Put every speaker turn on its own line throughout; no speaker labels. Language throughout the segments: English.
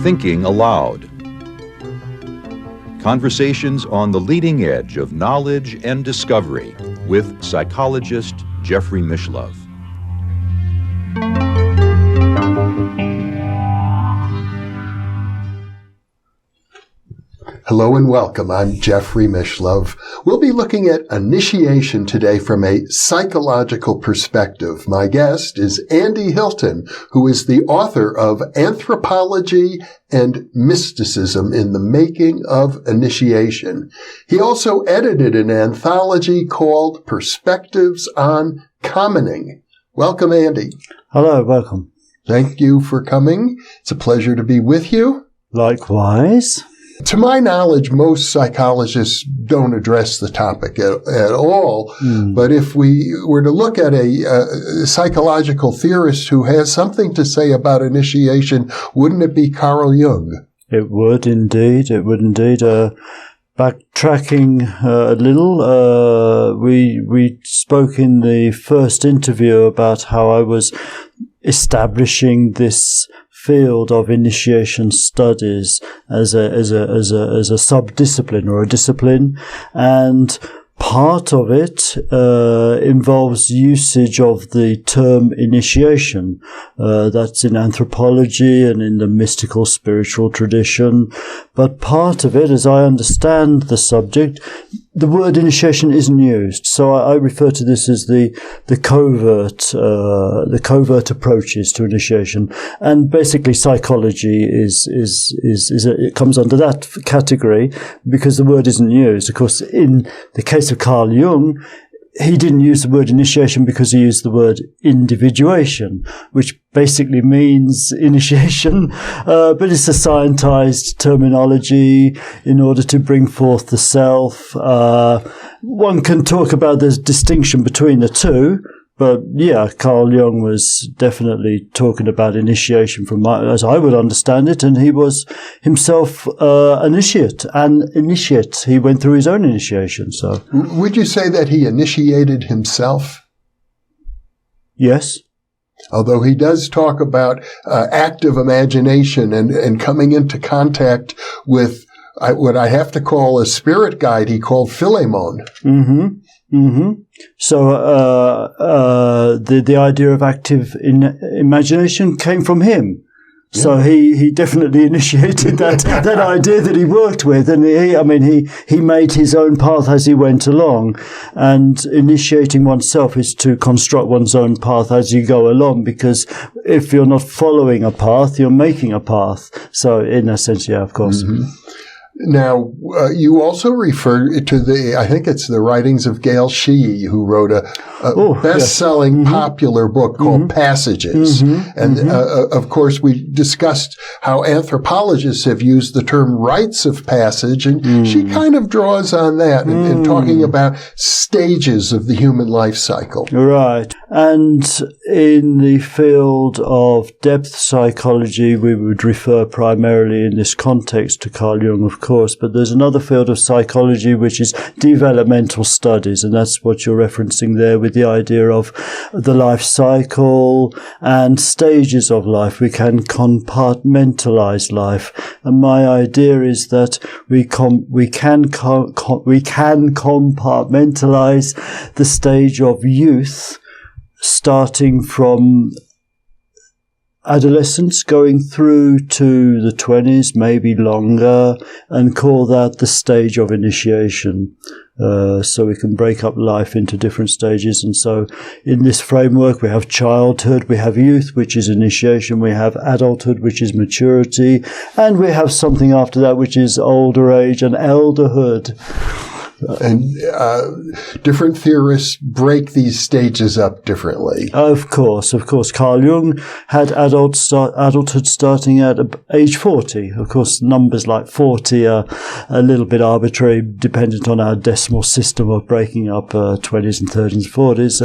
Thinking Aloud. Conversations on the leading edge of knowledge and discovery with psychologist Jeffrey Mishlove.
Hello and welcome. I'm Jeffrey Mishlove. We'll be looking at initiation today from a psychological perspective. My guest is Andy Hilton, who is the author of Anthropology and Mysticism in the Making of Initiation. He also edited an anthology called Perspectives on Commoning. Welcome, Andy.
Hello, welcome.
Thank you for coming. It's a pleasure to be with you.
Likewise.
To my knowledge, most psychologists don't address the topic at all. But if we were to look at a psychological theorist who has something to say about initiation, wouldn't it be Carl Jung?
It would indeed. It would indeed. Backtracking a little, we spoke in the first interview about how I was establishing this field of initiation studies as a sub-discipline or a discipline, and part of it involves usage of the term initiation. That's in anthropology and in the mystical spiritual tradition. But part of it, as I understand the subject, the word initiation isn't used. So I refer to this as the covert approaches to initiation. And basically psychology it comes under that category because the word isn't used. Of course, in the case of Carl Jung, he didn't use the word initiation because he used the word individuation, which basically means initiation, but it's a scientized terminology in order to bring forth the self. One can talk about the distinction between the two, but yeah, Carl Jung was definitely talking about initiation as I would understand it, and he was himself an initiate. He went through his own initiation. So,
would you say that he initiated himself?
Yes.
Although he does talk about active imagination and coming into contact with what I have to call a spirit guide he called Philemon.
So the idea of active imagination came from him. Yeah. So he definitely initiated that idea that he worked with, and he made his own path as he went along. And initiating oneself is to construct one's own path as you go along, because if you're not following a path, you're making a path. So in a sense, yeah, of course.
Mm-hmm. Now, you also refer to I think it's the writings of Gail Sheehy, who wrote a best-selling popular book called Passages. Of course, we discussed how anthropologists have used the term rites of passage, and she kind of draws on that in talking about stages of the human life cycle.
Right. And in the field of depth psychology, we would refer primarily in this context to Carl Jung, of course, but there's another field of psychology which is developmental studies, and that's what you're referencing there with the idea of the life cycle and stages of life. We can compartmentalize life, and my idea is that we can compartmentalize the stage of youth, starting from adolescence going through to the 20s, maybe longer, and call that the stage of initiation. So we can break up life into different stages. And so in this framework, we have childhood, we have youth, which is initiation, we have adulthood, which is maturity, and we have something after that, which is older age and elderhood.
And different theorists break these stages up differently.
Of course. Carl Jung had adulthood starting at age 40. Of course, numbers like 40 are a little bit arbitrary, dependent on our decimal system of breaking up 20s and 30s and 40s.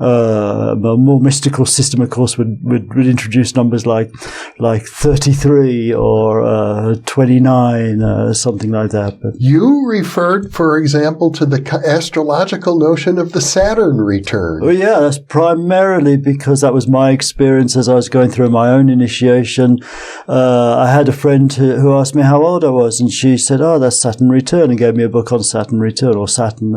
A more mystical system, of course, would introduce numbers like 33 or 29, something like that. But
you referred for for example, to the astrological notion of the Saturn return?
Well, yeah, that's primarily because that was my experience as I was going through my own initiation. I had a friend who asked me how old I was, and she said, "Oh, that's Saturn return," and gave me a book on Saturn return or Saturn.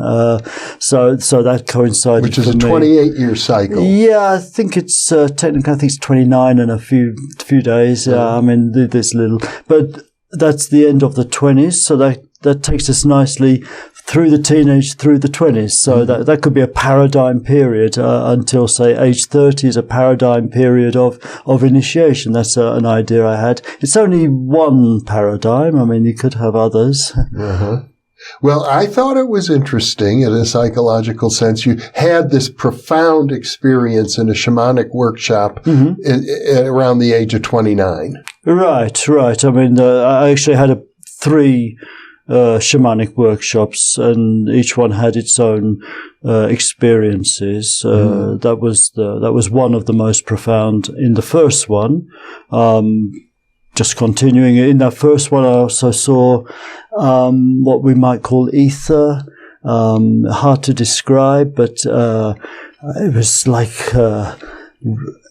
So that coincided.
Which is a 28-year cycle.
Yeah, I think it's technically. I think it's 29 and a few days. I mean, this little, but that's the end of the 20s. So that takes us nicely through the teenage, through the 20s. So that could be a paradigm period until, say, age 30 is a paradigm period of initiation. That's an idea I had. It's only one paradigm. I mean, you could have others.
Uh-huh. Well, I thought it was interesting in a psychological sense. You had this profound experience in a shamanic workshop around the age of 29. Right.
I mean, I actually had three shamanic workshops, and each one had its own experiences. That was one of the most profound in the first one. Just continuing, in that first one, I also saw what we might call ether. Hard to describe, but it was like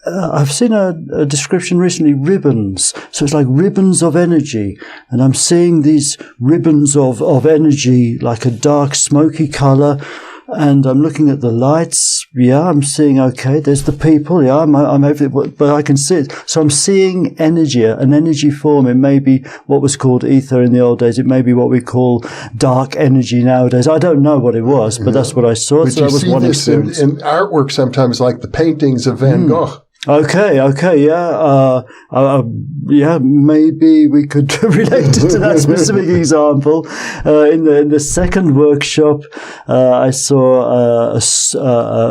I've seen a description recently, ribbons. So it's like ribbons of energy, and I'm seeing these ribbons of energy, like a dark smoky color. And I'm looking at the lights. Yeah, I'm seeing, okay, there's the people. Yeah, I'm everything, but I can see it. So I'm seeing energy, an energy form. It may be what was called ether in the old days. It may be what we call dark energy nowadays. I don't know what it was, but that's what I saw.
But
so that was one experience.
In artwork sometimes, like the paintings of Van Gogh.
Okay, yeah. Yeah, maybe we could relate it to that specific example. In the second workshop, I saw a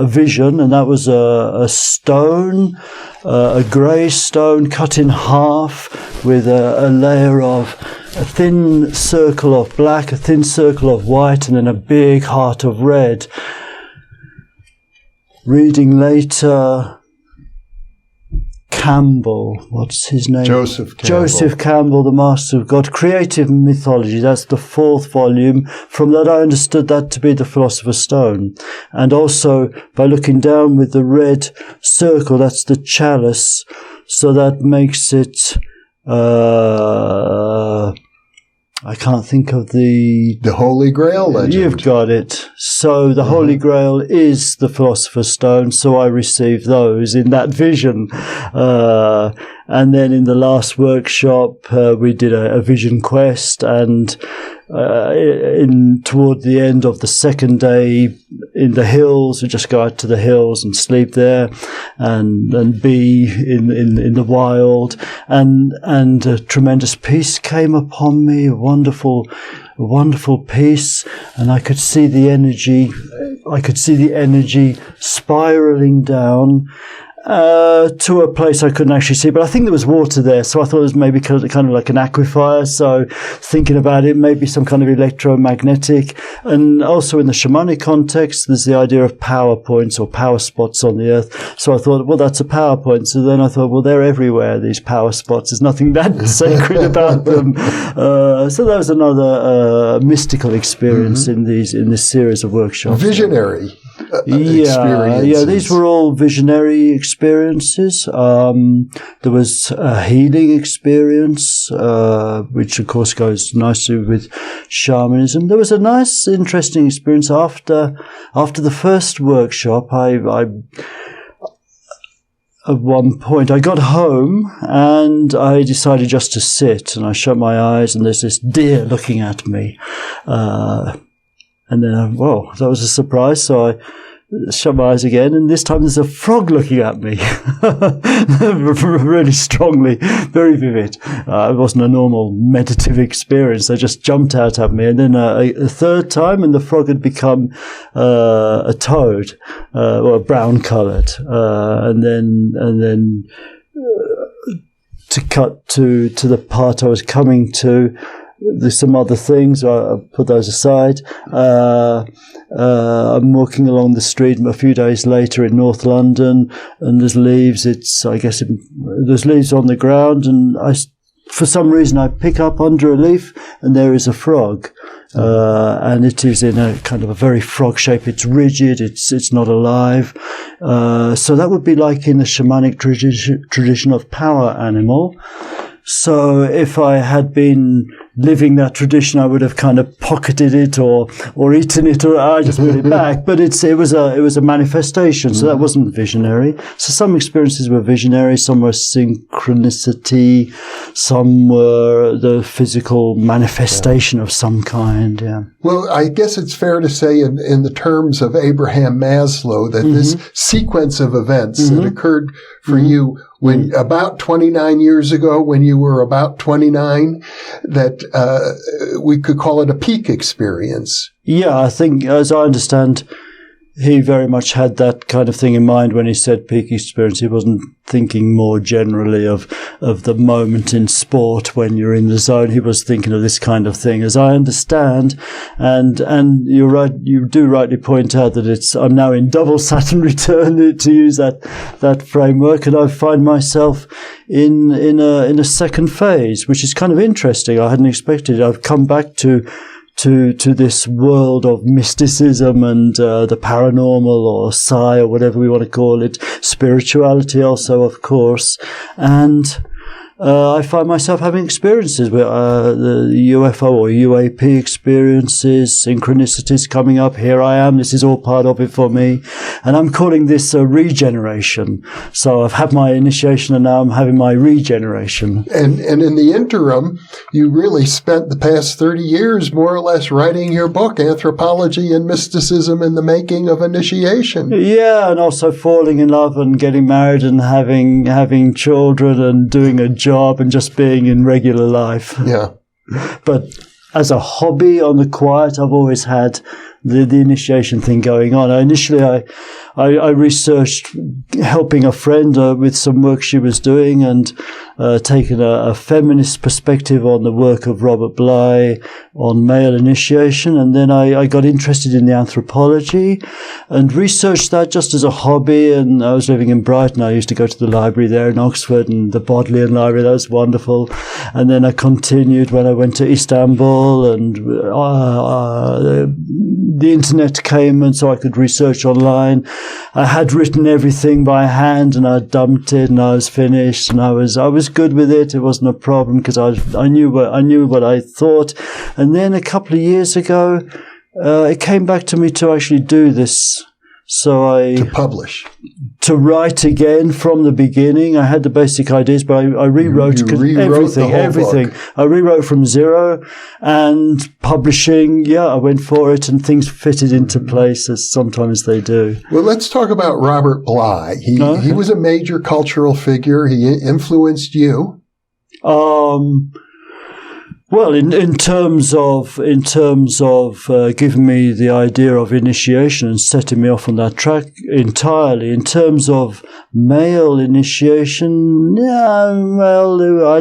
vision, and that was a stone, a grey stone cut in half with a layer of a thin circle of black, a thin circle of white, and then a big heart of red. Reading later, Campbell, what's his name?
Joseph
Campbell, the Master of God, Creative Mythology. That's the 4th volume. From that, I understood that to be the Philosopher's Stone. And also, by looking down with the red circle, that's the chalice. So that makes it, I can't think of the
Holy Grail legend.
You've got it. So the Holy Grail is the Philosopher's Stone. So I received those in that vision. And then in the last workshop, we did a vision quest, and toward the end of the second day in the hills, we just go out to the hills and sleep there and be in the wild, and a tremendous peace came upon me, a wonderful peace, and I could see the energy spiraling down to a place I couldn't actually see, but I think there was water there, so I thought it was maybe kind of like an aquifer. So thinking about it, maybe some kind of electromagnetic. And also in the shamanic context, there's the idea of power points or power spots on the earth. So I thought, well, that's a power point. So then I thought, well, they're everywhere, these power spots. There's nothing that sacred about them. So that was another mystical experience in this series of workshops.
Visionary. Experiences.
Yeah, these were all visionary experiences. There was a healing experience, which of course goes nicely with shamanism. There was a nice, interesting experience after the first workshop. At one point, I got home and I decided just to sit, and I shut my eyes, and there's this deer looking at me. And then, that was a surprise. So I shut my eyes again, and this time there's a frog looking at me. Really strongly, very vivid. It wasn't a normal meditative experience. They just jumped out at me. And then a third time, and the frog had become a toad, or brown-coloured. And then to cut to the part I was coming to, there's some other things. I'll put those aside. I'm walking along the street a few days later in North London, and there's leaves. There's leaves on the ground, and I for some reason I pick up under a leaf and there is a frog. And it is in a kind of a very frog shape. It's rigid. It's not alive. So that would be like in the shamanic tradition of power animal. So if I had been living that tradition, I would have kind of pocketed it or eaten it, or I just put it back. But it was a manifestation, so that wasn't visionary. So some experiences were visionary, some were synchronicity, some were the physical manifestation of some kind. Yeah.
Well, I guess it's fair to say in the terms of Abraham Maslow that this sequence of events that occurred for you when about 29 years ago, when you were about 29, that we could call it a peak experience. Yeah,
I think, as I understand, he very much had that kind of thing in mind when he said peak experience. He wasn't thinking more generally of the moment in sport when you're in the zone. He was thinking of this kind of thing, as I understand. And you're right. You do rightly point out that I'm now in double Saturn return, to use that framework, and I find myself in a second phase, which is kind of interesting. I hadn't expected it. I've come back to this world of mysticism and the paranormal, or Psi, or whatever we want to call it, spirituality also, of course, and I find myself having experiences with the UFO or UAP experiences, synchronicities coming up. Here I am. This is all part of it for me. And I'm calling this a regeneration. So I've had my initiation and now I'm having my regeneration.
And in the interim, you really spent the past 30 years more or less writing your book, Anthropology and Mysticism in the Making of Initiation.
Yeah, and also falling in love and getting married and having children and doing a job and just being in regular life.
Yeah.
But as a hobby on the quiet, I've always had the initiation thing going on. Initially, I researched helping a friend with some work she was doing, and taking a feminist perspective on the work of Robert Bly on male initiation. And then I got interested in the anthropology and researched that just as a hobby. And I was living in Brighton. I used to go to the library there in Oxford, and the Bodleian Library. That was wonderful. And then I continued when I went to Istanbul, and the internet came, and so I could research online. I had written everything by hand, and I dumped it, and I was finished, and I was good with it. It wasn't a problem because I knew what I thought. And then a couple of years ago, it came back to me to actually do this. So
to publish.
To write again from the beginning. I had the basic ideas, but I rewrote everything. I rewrote from zero, and publishing, I went for it, and things fitted into place as sometimes they do.
Well, let's talk about Robert Bly. He was a major cultural figure. He influenced you.
Well, in terms of giving me the idea of initiation and setting me off on that track entirely. In terms of male initiation, I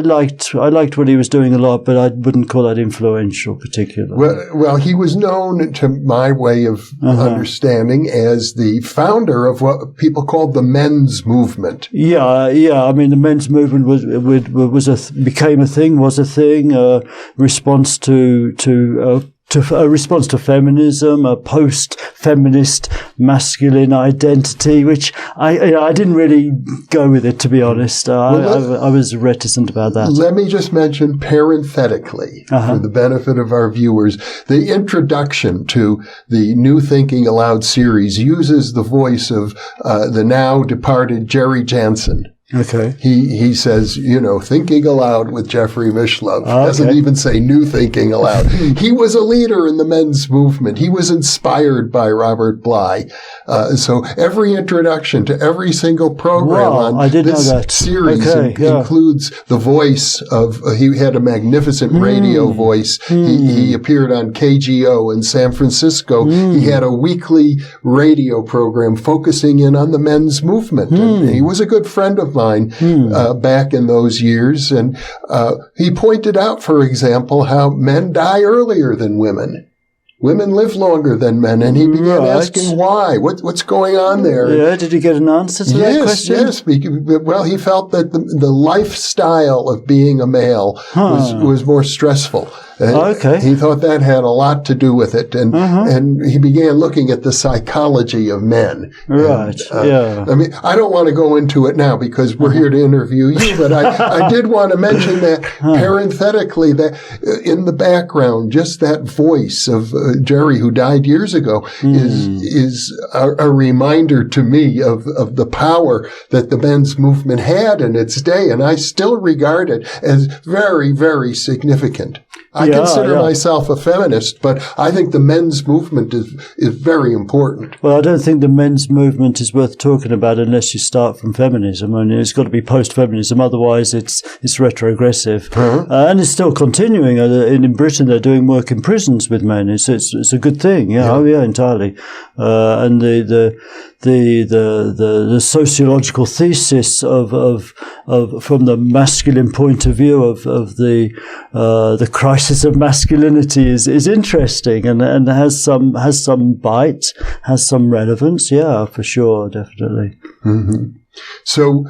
liked what he was doing a lot, but I wouldn't call that influential particularly.
Well, he was known, to my way of understanding, as the founder of what people called the men's movement.
Yeah. I mean, the men's movement was a thing. Response to feminism, a post-feminist masculine identity, which I didn't really go with it, to be honest. I was reticent about that.
Let me just mention parenthetically, for the benefit of our viewers, the introduction to the New Thinking Aloud series uses the voice of the now departed Jerry Jansen.
Okay.
He says, thinking aloud with Jeffrey Mishlove. Doesn't even say new thinking aloud. He was a leader in the men's movement. He was inspired by Robert Bly. So every introduction to every single program on this series includes the voice of, he had a magnificent radio voice. He appeared on KGO in San Francisco. He had a weekly radio program focusing in on the men's movement. And he was a good friend of mine back in those years. And he pointed out, for example, how men die earlier than women. women live longer than men, and he began asking why. What's going on there?
Yeah, did he get an answer to that question?
Yes. Well, he felt that the lifestyle of being a male was more stressful. He thought that had a lot to do with it, and he began looking at the psychology of men.
Right.
I mean, I don't want to go into it now because we're here to interview you, but I did want to mention that parenthetically, that in the background, just that voice of Jerry, who died years ago, is a reminder to me of the power that the men's movement had in its day, and I still regard it as very, very significant. I consider myself a feminist, but I think the men's movement is very important.
Well, I don't think the men's movement is worth talking about unless you start from feminism. I mean, it's got to be post-feminism, otherwise it's retrogressive. And it's still continuing. In Britain, they're doing work in prisons with men. It's a good thing. Entirely. And the sociological thesis of from the masculine point of view of the crisis of masculinity is interesting and has some bite, has some relevance. Yeah, for sure, definitely.
So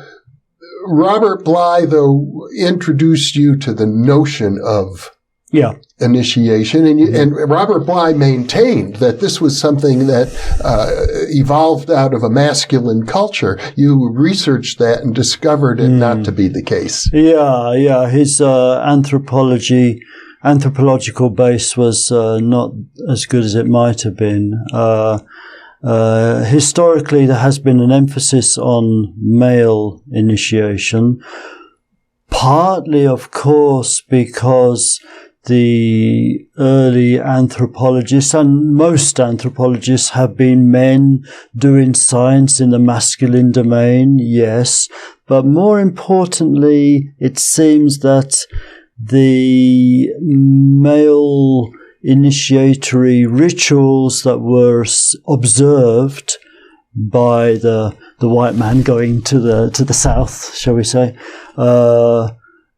Robert Bly, though, introduced you to the notion of initiation, and Robert Bly maintained that this was something that evolved out of a masculine culture. You researched that and discovered it not to be the case.
Yeah. His anthropological base was not as good as it might have been. Historically, there has been an emphasis on male initiation, partly, of course, because the early anthropologists and most anthropologists have been men doing science in the masculine domain, yes. But more importantly, it seems that the male initiatory rituals that were observed by the white man going to the south, shall we say,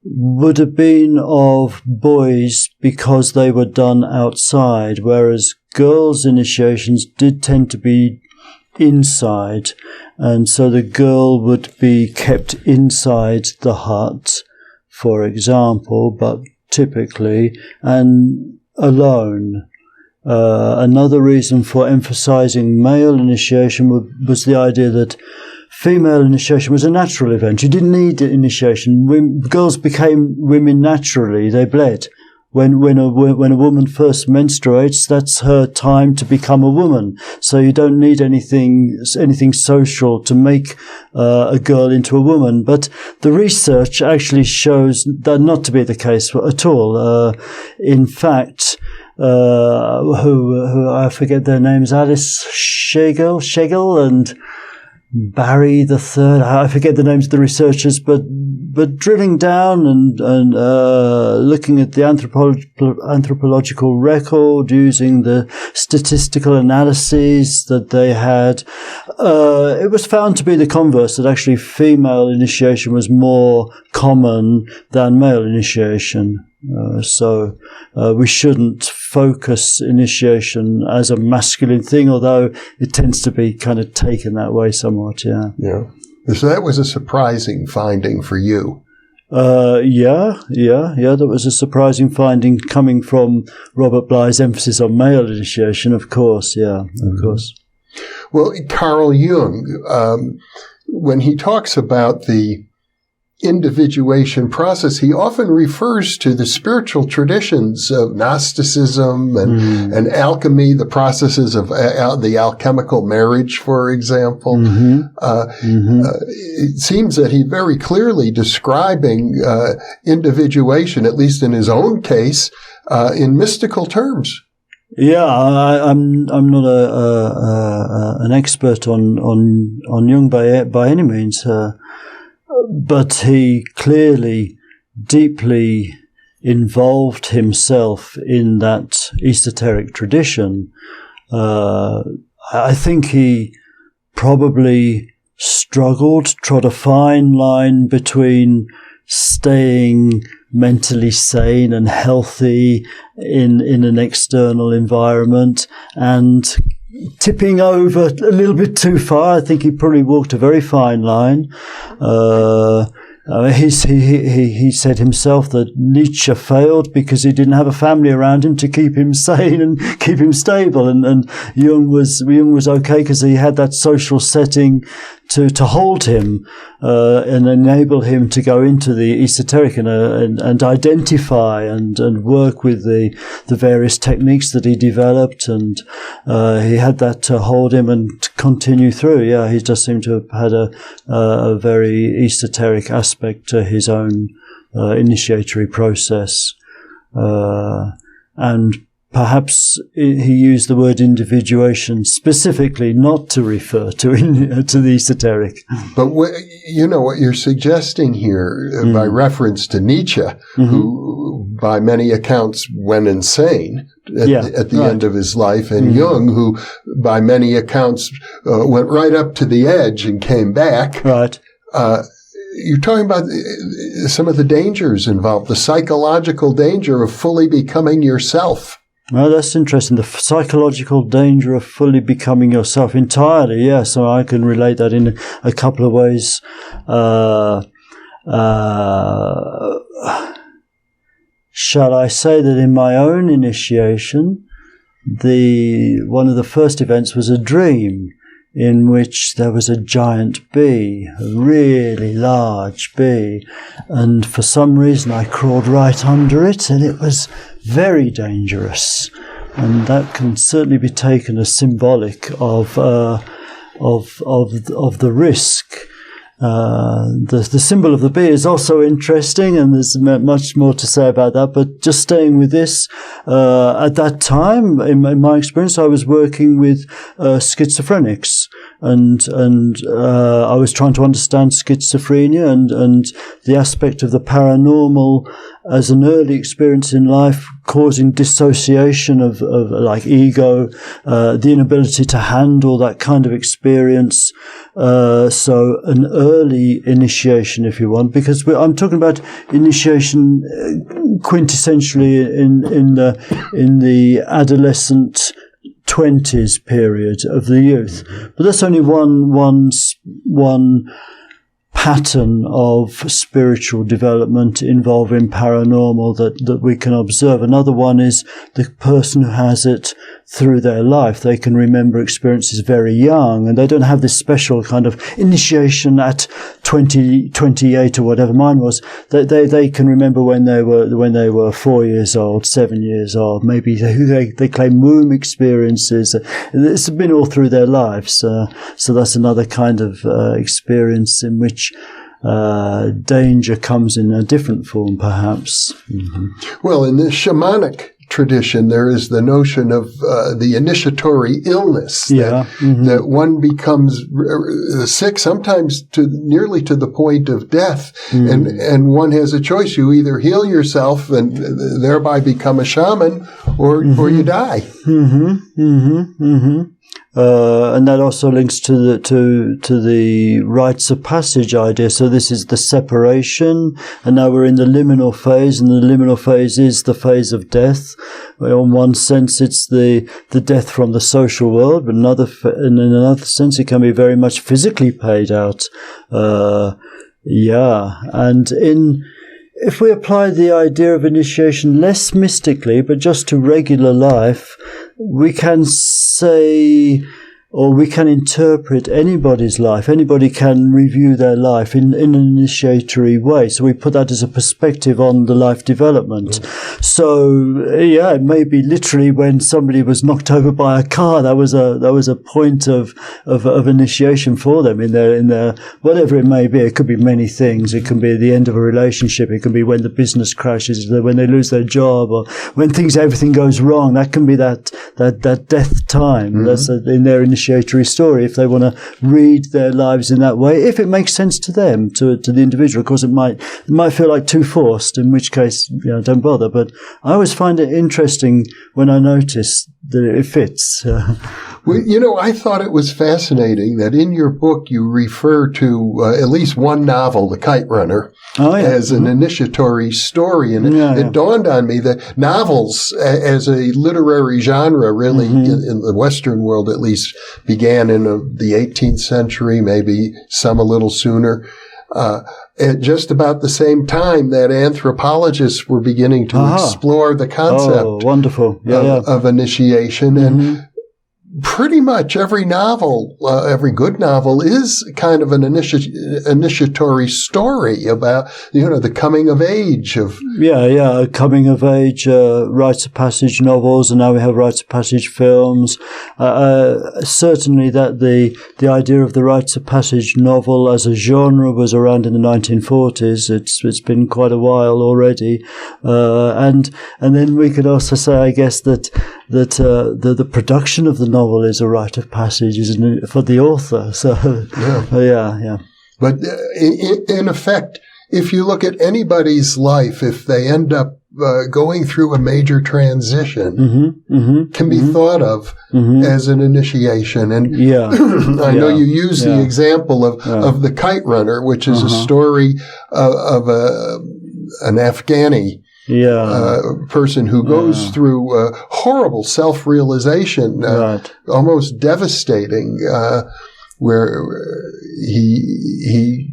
would have been of boys because they were done outside, whereas girls' initiations did tend to be inside, and so the girl would be kept inside the hut, for example, but typically, and alone. Another reason for emphasizing male initiation was the idea that female initiation was a natural event. You didn't need initiation. Girls became women naturally. They bled. When a woman first menstruates, that's her time to become a woman. So you don't need anything social to make a girl into a woman. But the research actually shows that not to be the case at all. In fact, who I forget their names, Alice Schegel and Barry the Third. I forget the names of the researchers, but drilling down and looking at the anthropological record, using the statistical analyses that they had, it was found to be the converse, that actually female initiation was more common than male initiation. So we shouldn't focus initiation as a masculine thing, although it tends to be kind of taken that way somewhat, yeah.
So that was a surprising finding for you.
That was a surprising finding coming from Robert Bly's emphasis on male initiation, of course, of course.
Well, Carl Jung, when he talks about the individuation process, he often refers to the spiritual traditions of Gnosticism and alchemy, the processes of the alchemical marriage, for example. It seems that he's very clearly describing individuation, at least in his own case, in mystical terms.
Yeah, I'm not an expert on Jung by any means. But he clearly deeply involved himself in that esoteric tradition. I think he probably trod a fine line between staying mentally sane and healthy in an external environment, and tipping over a little bit too far. I think he probably walked a very fine line. He said himself that Nietzsche failed because he didn't have a family around him to keep him sane and keep him stable, and Jung was okay because he had that social setting to hold him and enable him to go into the esoteric and identify and work with the various techniques that he developed, and he had that to hold him and to continue through. Yeah, he just seemed to have had a very esoteric aspect to his own initiatory process, and perhaps he used the word individuation specifically not to refer to the esoteric.
But what you're suggesting here by reference to Nietzsche, who by many accounts went insane at the end of his life, and Jung, who by many accounts went right up to the edge and came back.
Right.
You're talking about some of the dangers involved, the psychological danger of fully becoming yourself.
Well, that's interesting. The psychological danger of fully becoming yourself entirely. Yeah, so I can relate that in a couple of ways. Shall I say that in my own initiation, one of the first events was a dream in which there was a giant bee, a really large bee, and for some reason I crawled right under it, and it was very dangerous, and that can certainly be taken as symbolic of the risk. The symbol of the bee is also interesting, and there's much more to say about that, but just staying with this, at that time, in my experience, I was working with schizophrenics, and I was trying to understand schizophrenia and the aspect of the paranormal as an early experience in life, causing dissociation of like ego, the inability to handle that kind of experience. So an early initiation, if you want, because I'm talking about initiation quintessentially in the adolescent 20s period of the youth. But that's only one pattern of spiritual development involving paranormal that we can observe. Another one is the person who has it through their life. They can remember experiences very young, and they don't have this special kind of initiation at 20, 28 or whatever mine was. They can remember when they were 4 years old, 7 years old, maybe they claim womb experiences. It's been all through their lives. So that's another kind of experience in which danger comes in a different form, perhaps. Mm-hmm.
Well, in the shamanic tradition, there is the notion of the initiatory illness, that one becomes sick, sometimes nearly to the point of death, and one has a choice. You either heal yourself and thereby become a shaman, or you die.
And that also links to the rites of passage idea. So this is the separation, and now we're in the liminal phase, and the liminal phase is the phase of death. In one sense, it's the death from the social world, but in another sense, it can be very much physically paid out. And if we apply the idea of initiation less mystically, but just to regular life, we can say, or we can interpret anybody's life. Anybody can review their life in an initiatory way. So we put that as a perspective on the life development. So, it may be literally when somebody was knocked over by a car, that was a point of initiation for them in their, whatever it may be. It could be many things. It can be the end of a relationship. It can be when the business crashes, when they lose their job, or when everything goes wrong. That can be that death time. That's in their initiatory story, if they want to read their lives in that way, if it makes sense to them, to the individual. Of course, it might feel like too forced, in which case, don't bother. But I always find it interesting when I notice that it fits.
Well, I thought it was fascinating that in your book you refer to at least one novel, The Kite Runner, as an initiatory story. And it dawned on me that novels as a literary genre really in the Western world at least began in the 18th century, maybe some a little sooner. At just about the same time that anthropologists were beginning to explore the concept of initiation. And pretty much every novel, every good novel is kind of an initiatory story about, the coming of age of... coming of age, rites of passage novels, and now we have rites of passage films. Certainly that the idea of the rites of passage novel as a genre was around in the 1940s. It's been quite a while already. And then we could also say, I guess, that the production of the novel is a rite of passage, isn't it, for the author? So, But in effect, if you look at anybody's life, if they end up going through a major transition, can be thought of as an initiation. And I know you use the example of the Kite Runner, which is a story of an Afghani person who goes through horrible self-realization, almost devastating, where he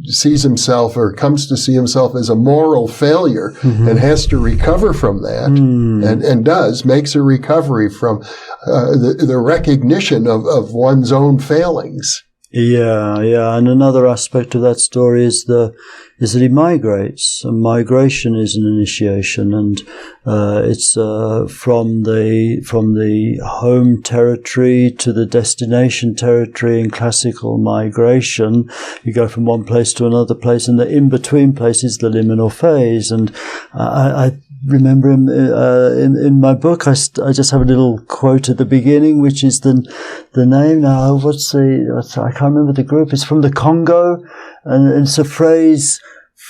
sees himself or comes to see himself as a moral failure and has to recover from that, and makes a recovery from the recognition of one's own failings. And another aspect of that story is that he migrates. And migration is an initiation, and it's from the home territory to the destination territory. In classical migration, you go from one place to another place, and the in-between place is the liminal phase. And I remember in my book, I just have a little quote at the beginning, which is the name now. I can't remember the group. It's from the Congo, and it's a phrase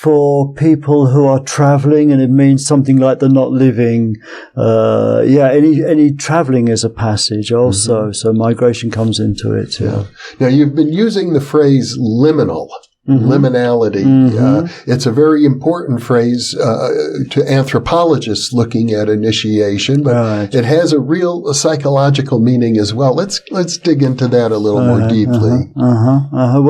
for people who are traveling, and it means something like they're not living. Any traveling is a passage also. So migration comes into it. Now you've been using the phrase liminal. Liminality. It's a very important phrase to anthropologists looking at initiation, but it has a real psychological meaning as well. Let's dig into that a little more deeply. How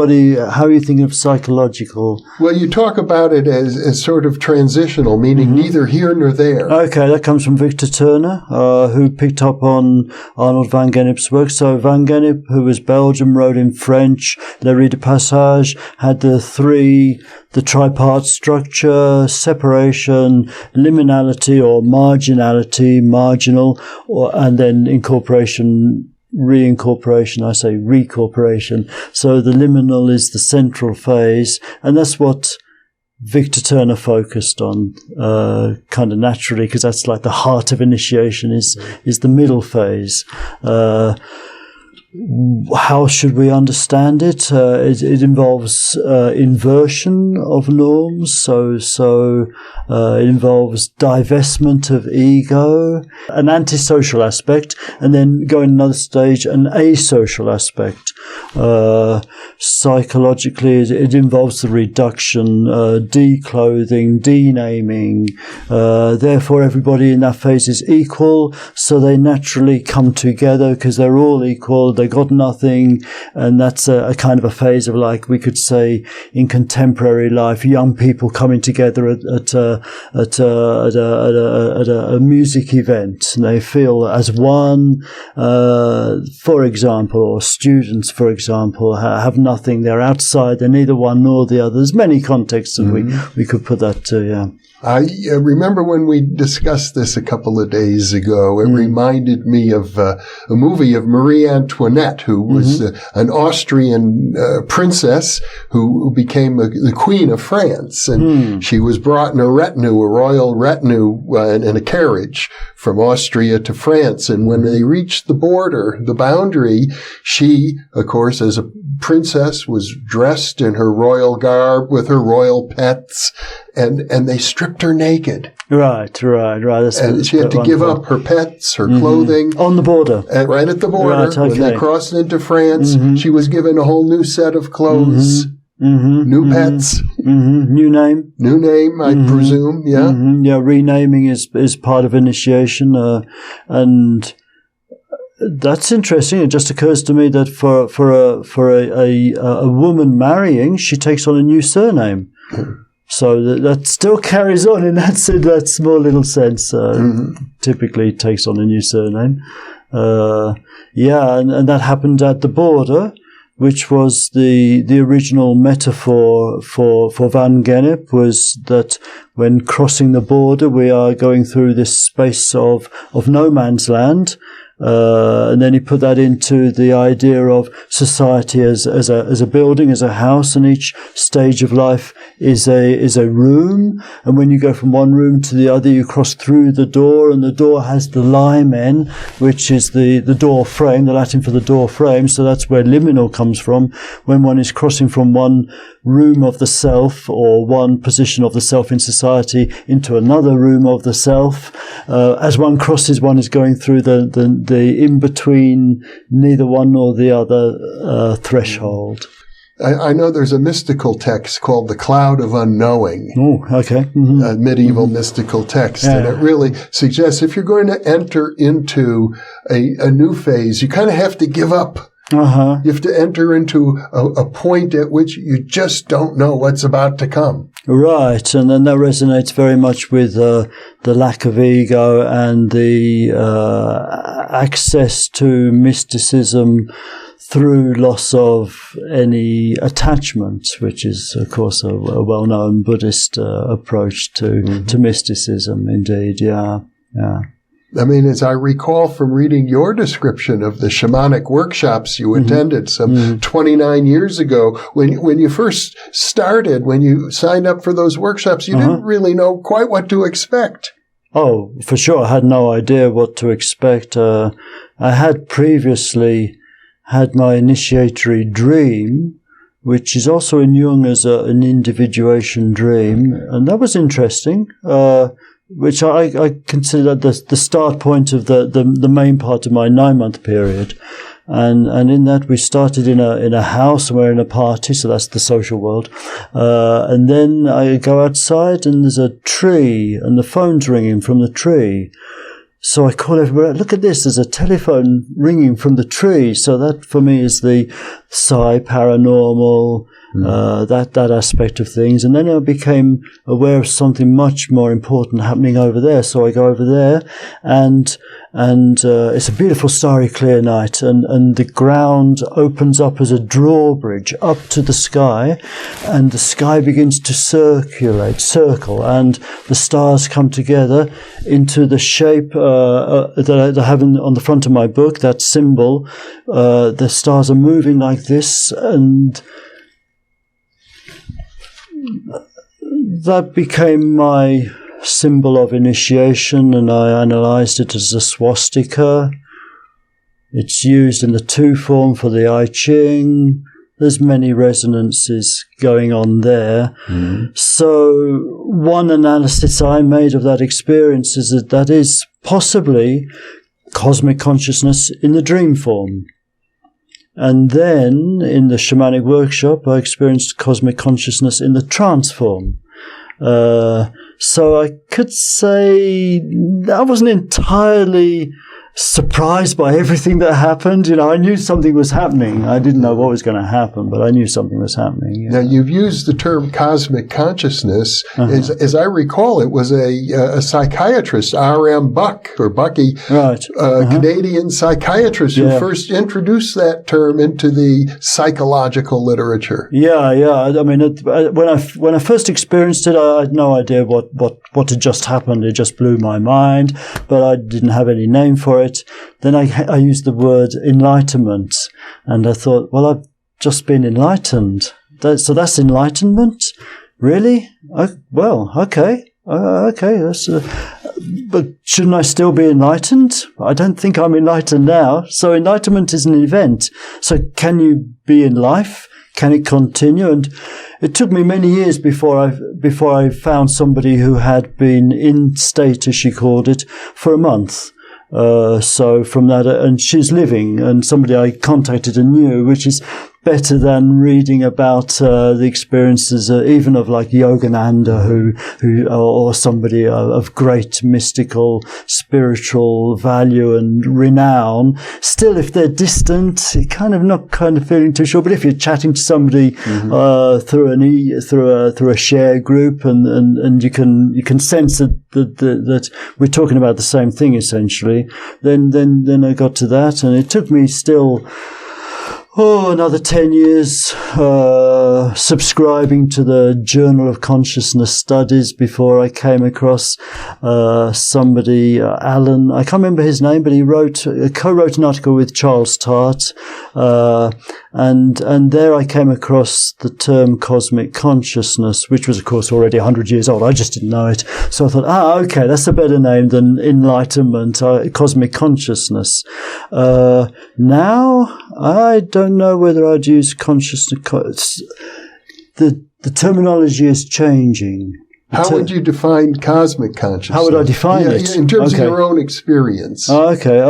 are you thinking of psychological? Well, you talk about it as sort of transitional, meaning neither here nor there. Okay, that comes from Victor Turner, who picked up on Arnold van Gennep's work. So van Gennep, who was Belgian, wrote in French, Le Rite de Passage, had the tripart structure, separation, liminality or marginality, marginal, and then incorporation, reincorporation, I say recorporation. So the liminal is the central phase, and that's what Victor Turner focused on, kind of naturally, because that's like the heart of initiation is the middle phase. How should we understand it? It involves inversion of norms, so it involves divestment of ego, an antisocial aspect, and then going another stage, an asocial aspect. Psychologically, it involves the reduction, declothing, denaming. Therefore, everybody in that phase is equal, so they naturally come together because they're all equal. They got nothing, and that's a kind of a phase of, like we could say in contemporary life, young people coming together at a music event, and they feel as one. For example, or students, for example, have nothing. They're outside. They're neither one nor the other. There's many contexts that we could put that to. I remember when we discussed this a couple of days ago, it reminded me of a movie of Marie Antoinette, who was an Austrian princess who became the Queen of France. And she was brought in a royal retinue, in a carriage from Austria to France. And when they reached the boundary, she, of course, as a princess, was dressed in her royal garb with her royal pets, and they stripped her naked.
Right.
And she had to give up her pets, her clothing.
On the border.
Right at the border.
Right, okay.
When they crossed into France, she was given a whole new set of clothes, new pets.
New name.
New name, I presume, yeah.
Yeah, renaming is part of initiation. And that's interesting. It just occurs to me that for a woman marrying, she takes on a new surname. So that still carries on in that small little sense. Typically takes on a new surname. And that happened at the border, which was the original metaphor for Van Gennep, was that when crossing the border, we are going through this space of no man's land. And then he put that into the idea of society as a building, as a house, and each stage of life is a room. And when you go from one room to the other, you cross through the door, and the door has the limen, which is the door frame, the Latin for the door frame. So that's where liminal comes from. When one is crossing from one room of the self or one position of the self in society into another room of the self, as one crosses, one is going through the in-between, neither one nor the other threshold.
I know there's a mystical text called the Cloud of Unknowing.
Oh, okay.
A medieval mystical text. Yeah. And it really suggests if you're going to enter into a new phase, you kind of have to give up. You have to enter into a point at which you just don't know what's about to come.
Right, and then that resonates very much with the lack of ego and the access to mysticism through loss of any attachment, which is, of course, a well-known Buddhist approach to mysticism, indeed, yeah.
I mean, as I recall from reading your description of the shamanic workshops you attended some 29 years ago, when you first started, when you signed up for those workshops, you didn't really know quite what to expect.
Oh, for sure. I had no idea what to expect. I had previously had my initiatory dream, which is also in Jung as an individuation dream, and that was interesting. Which I consider the start point of the main part of my 9-month period. And in that we started in a house, and we're in a party, so that's the social world. And then I go outside and there's a tree and the phone's ringing from the tree. So I call everybody, look at this, there's a telephone ringing from the tree. So that for me is the psi paranormal, that aspect of things. And then I became aware of something much more important happening over there. So I go over there and it's a beautiful starry clear night, and the ground opens up as a drawbridge up to the sky, and the sky begins to circle, and the stars come together into the shape that I have on the front of my book, that symbol. The stars are moving like this, and that became my symbol of initiation, and I analysed it as a swastika. It's used in the 2 form for the I Ching. There's many resonances going on there. So one analysis I made of that experience is that is possibly cosmic consciousness in the dream form. And then in the shamanic workshop, I experienced cosmic consciousness in the trance form. So I could say I wasn't entirely surprised by everything that happened. You know, I knew something was happening. I didn't know what was going to happen, but I knew something was happening.
Now, you've used the term cosmic consciousness. As I recall, it was a psychiatrist, R.M. Buck, or Bucky,
right.
Canadian psychiatrist who first introduced that term into the psychological literature. Yeah.
I mean, when I first experienced it, I had no idea what had just happened. It just blew my mind, but I didn't have any name for it. Then I used the word enlightenment, and I thought, well, I've just been enlightened. So that's enlightenment? Really? Well, okay. Okay, but shouldn't I still be enlightened? I don't think I'm enlightened now. So enlightenment is an event. So can you be in life? Can it continue? And it took me many years before I found somebody who had been in state, as she called it, for a month. So from that, and she's living, and somebody I contacted and knew, which is better than reading about the experiences even of like Yogananda, who or somebody of great mystical, spiritual value and renown. Still, if they're distant, you're kind of feeling too sure. But if you're chatting to somebody through a share group, and you can sense that we're talking about the same thing essentially, then I got to that, and it took me still another 10 years subscribing to the Journal of Consciousness Studies before I came across somebody, Alan, I can't remember his name, but he co-wrote an article with Charles Tart, and there I came across the term cosmic consciousness, which was of course already 100 years old. I just didn't know it. So I thought, okay, that's a better name than enlightenment, cosmic consciousness. Now, I don't know whether I'd use consciousness. The terminology is changing.
How would you define cosmic consciousness?
How would I define it?
In terms of your own experience.
Okay.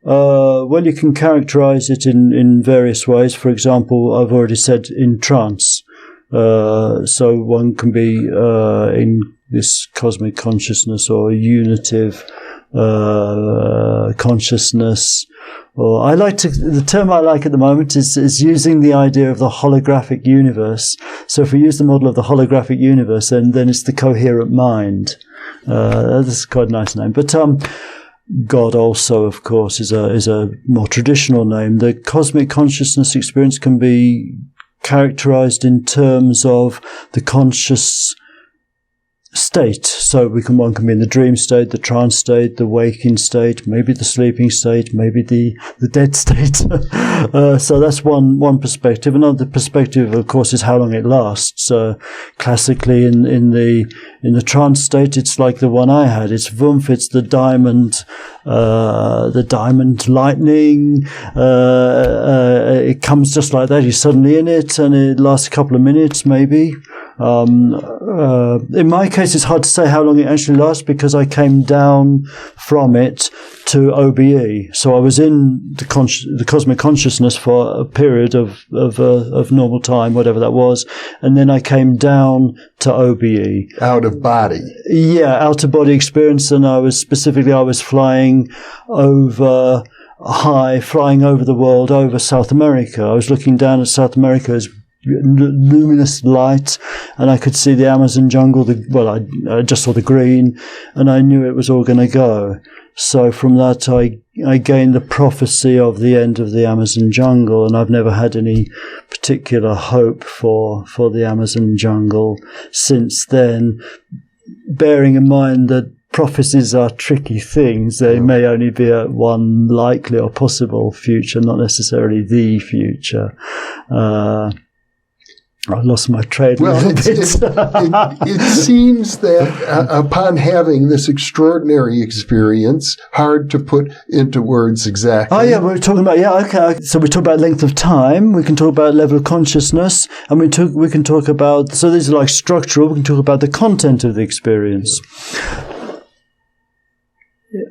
Well, you can characterize it in various ways. For example, I've already said in trance. So one can be in this cosmic consciousness or unitive consciousness. Or the term I like at the moment is using the idea of the holographic universe. So if we use the model of the holographic universe, then it's the coherent mind. That's quite a nice name. But God also, of course, is a more traditional name. The cosmic consciousness experience can be characterized in terms of the conscious state. So one can be in the dream state, the trance state, the waking state, maybe the sleeping state, maybe the dead state. So that's one perspective. Another perspective, of course, is how long it lasts. Classically, in the trance state, it's like the one I had. It's Wumpf, it's the diamond lightning. It comes just like that. You're suddenly in it, and it lasts a couple of minutes, maybe. In my case, it's hard to say how long it actually lasts because I came down from it to OBE. So I was in the cosmic consciousness for a period of normal time, whatever that was, and then I came down to OBE.
Out of body.
Yeah, out of body experience, and I was flying over the world, over South America. I was looking down at South America as luminous light, and I could see the Amazon jungle. I just saw the green, and I knew it was all going to go. So from that, I gained the prophecy of the end of the Amazon jungle, and I've never had any particular hope for the Amazon jungle since then, bearing in mind that prophecies are tricky things. They may only be at one likely or possible future, not necessarily the future. I lost my train a little bit.
It seems that upon having this extraordinary experience, hard to put into words exactly.
Oh, yeah, we're talking about, okay. So we talk about length of time, we can talk about level of consciousness, and we can talk about, so these are like structural, we can talk about the content of the experience.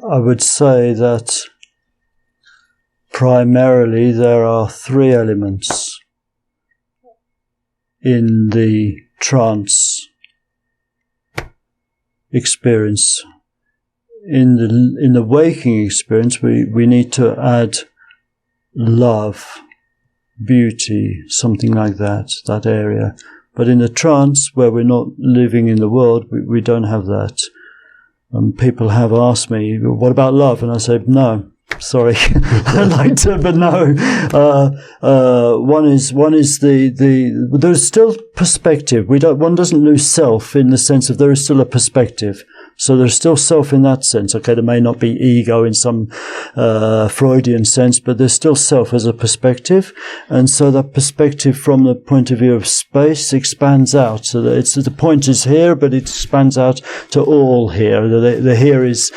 I would say that primarily there are three elements in the trance experience. In the waking experience, we need to add love, beauty, something like that area. But in the trance, where we're not living in the world, we don't have that. People have asked me, what about love? And I said, no. Sorry, I'd like to, but no. One is there's still perspective. One doesn't lose self in the sense of there is still a perspective. So there's still self in that sense. Okay, there may not be ego in some Freudian sense, but there's still self as a perspective. And so that perspective from the point of view of space expands out. So that the point is here, but it expands out to all here. The here is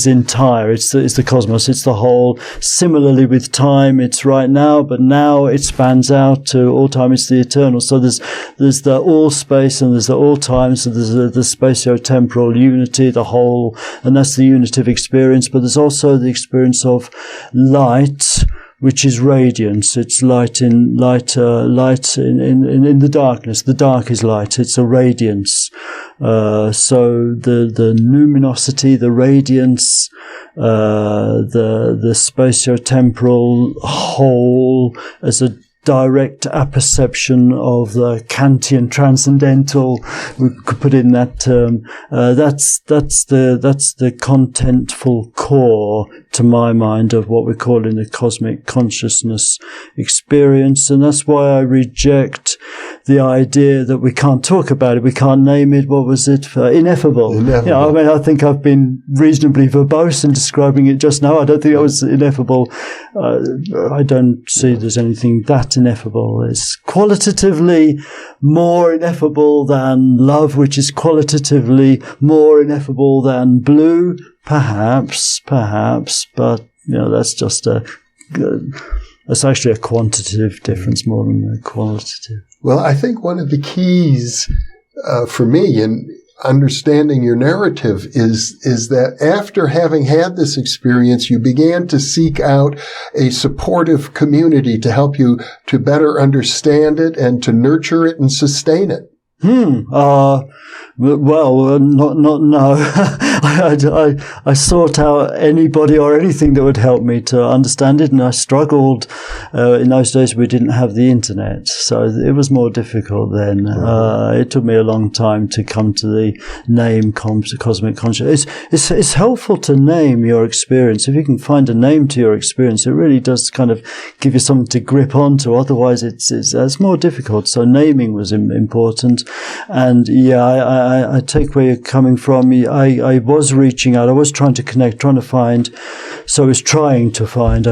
entire. It's the cosmos. It's the whole. Similarly with time, it's right now, but now it spans out to all time. It's the eternal. So there's the all space and there's the all time. So there's the spatio-temporal unity, the whole, and that's the unity of experience. But there's also the experience of light, which is radiance. It's light in the darkness. The dark is light. It's a radiance. So the luminosity, the radiance, the spatio-temporal whole as a direct apperception of the Kantian transcendental, we could put in that term. That's the contentful core, to my mind, of what we're calling the cosmic consciousness experience. And that's why I reject the idea that we can't talk about it, we can't name it. What was it? Ineffable. Yeah, I mean, I think I've been reasonably verbose in describing it just now. I don't think I was ineffable. I don't see there's anything that ineffable. It's qualitatively more ineffable than love, which is qualitatively more ineffable than blue. Perhaps, but that's just that's actually a quantitative difference more than a qualitative.
Well, I think one of the keys for me in understanding your narrative is that after having had this experience, you began to seek out a supportive community to help you to better understand it and to nurture it and sustain it.
Well, no. I sought out anybody or anything that would help me to understand it, and I struggled. In those days, we didn't have the internet, so it was more difficult then. It took me a long time to come to the name cosmic consciousness. It's helpful to name your experience. If you can find a name to your experience, it really does kind of give you something to grip onto. Otherwise, it's more difficult. So naming was important. And I take where you're coming from. I was reaching out. I was trying to connect, trying to find. So I was trying to find.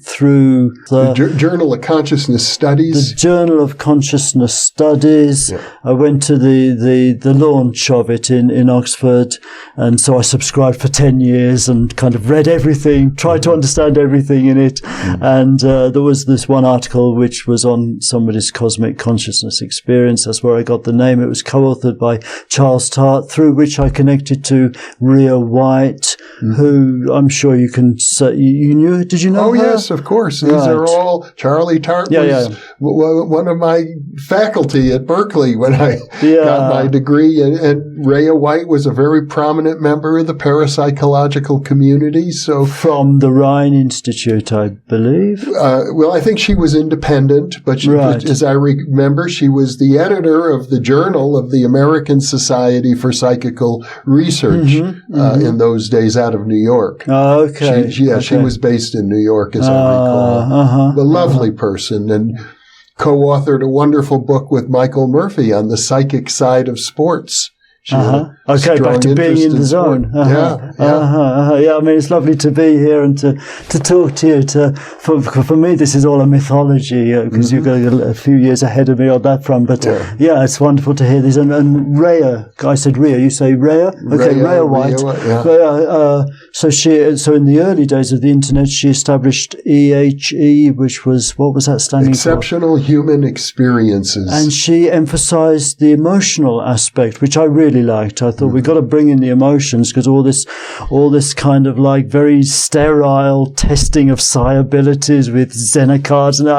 Through the
Journal of Consciousness Studies.
The Journal of Consciousness Studies. Yeah. I went to the launch of it in Oxford, and so I subscribed for 10 years and kind of read everything, tried to understand everything in it. And there was this one article which was on somebody's cosmic consciousness experience. That's where I got the name. It was co-authored by Charles Tart, through which I connected to Rhea White, who I'm sure you can say, you knew. Did you know
her?
Yes.
Yes, of course. These are all, Charlie Tart was one of my faculty at Berkeley when I got my degree. And Rhea White was a very prominent member of the parapsychological community. So
from the Rhine Institute, I believe.
Well, I think she was independent, but as I remember, she was the editor of the Journal of the American Society for Psychical Research in those days out of New York.
Okay.
She was based in New York, as I recall. A lovely person, and co-authored a wonderful book with Michael Murphy on the psychic side of sports.
Okay, back to being in the zone. Yeah, I mean, it's lovely to be here and to talk to you. For me, this is all a mythology because you've got a few years ahead of me on that front. But it's wonderful to hear this. And Rhea, I said Rhea, you say Rhea? Okay, Rhea White. So in the early days of the internet, she established EHE, which was, what was that standing for?
Exceptional Human Experiences.
And she emphasized the emotional aspect, which I really liked. I thought we've got to bring in the emotions, because all this kind of like very sterile testing of psi abilities with Zener cards and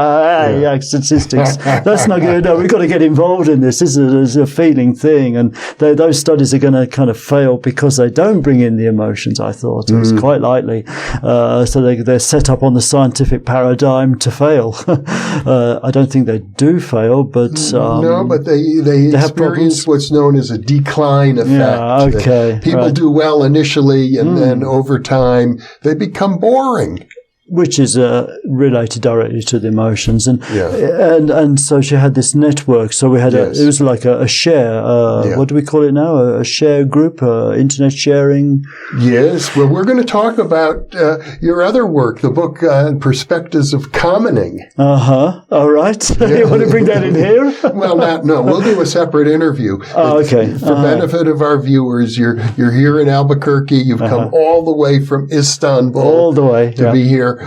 statistics. That's not good. No, we've got to get involved in this. This is a feeling thing, and those studies are going to kind of fail because they don't bring in the emotions. I thought it was quite likely. So they're set up on the scientific paradigm to fail. I don't think they do fail, but
no, but they experience what's known as a decline effect.
Yeah, okay.
People do well initially, and then over time they become boring.
which is related directly to the emotions, and
Yeah.
and so she had this network. So we had
Yes.
it was like a share.
Yeah.
What do we call it now? A share group, internet sharing.
Yes. Well, we're going to talk about your other work, the book Perspectives of Commoning.
All right. You want to bring that in here?
Well, no. We'll do a separate interview.
Oh, okay.
For benefit of our viewers, you're here in Albuquerque. You've come all the way from Istanbul.
All the way
to be here.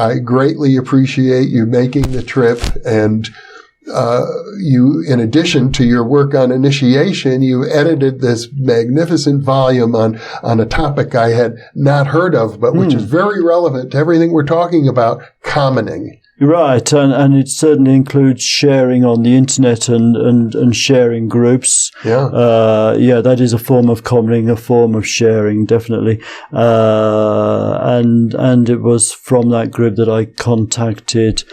I greatly appreciate you making the trip, and you, in addition to your work on initiation, you edited this magnificent volume on a topic I had not heard of, but which is very relevant to everything we're talking about, commoning.
Right, and it certainly includes sharing on the internet and sharing groups.
Yeah.
That is a form of commoning, a form of sharing, definitely. And it was from that group that I contacted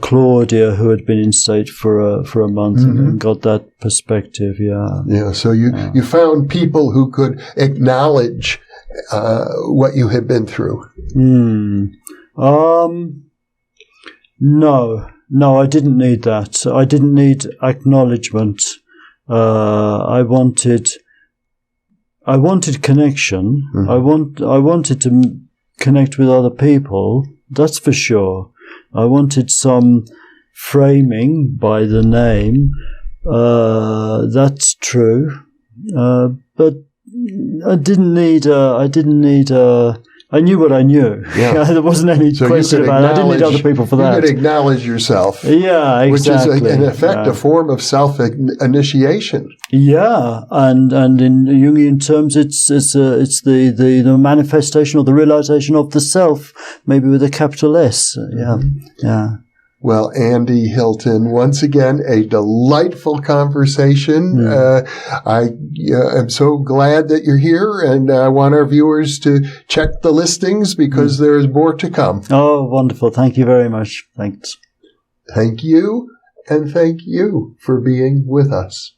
Claudia, who had been in state for a month, and got that perspective. Yeah.
Yeah. So you found people who could acknowledge what you had been through.
No, I didn't need that. I didn't need acknowledgement. I wanted connection. I wanted to connect with other people. That's for sure. I wanted some framing by the name. That's true. But I didn't need. I knew what I knew.
Yeah.
There wasn't any question about it. I didn't need other people for that.
You could acknowledge yourself.
Yeah, exactly.
Which is, in effect, a form of self-initiation.
Yeah, and in Jungian terms, it's the manifestation or the realization of the self, maybe with a capital S. Yeah.
Well, Andy Hilton, once again, a delightful conversation. I am so glad that you're here, and I want our viewers to check the listings because there's more to come.
Oh, wonderful. Thank you very much. Thanks.
Thank you, and thank you for being with us.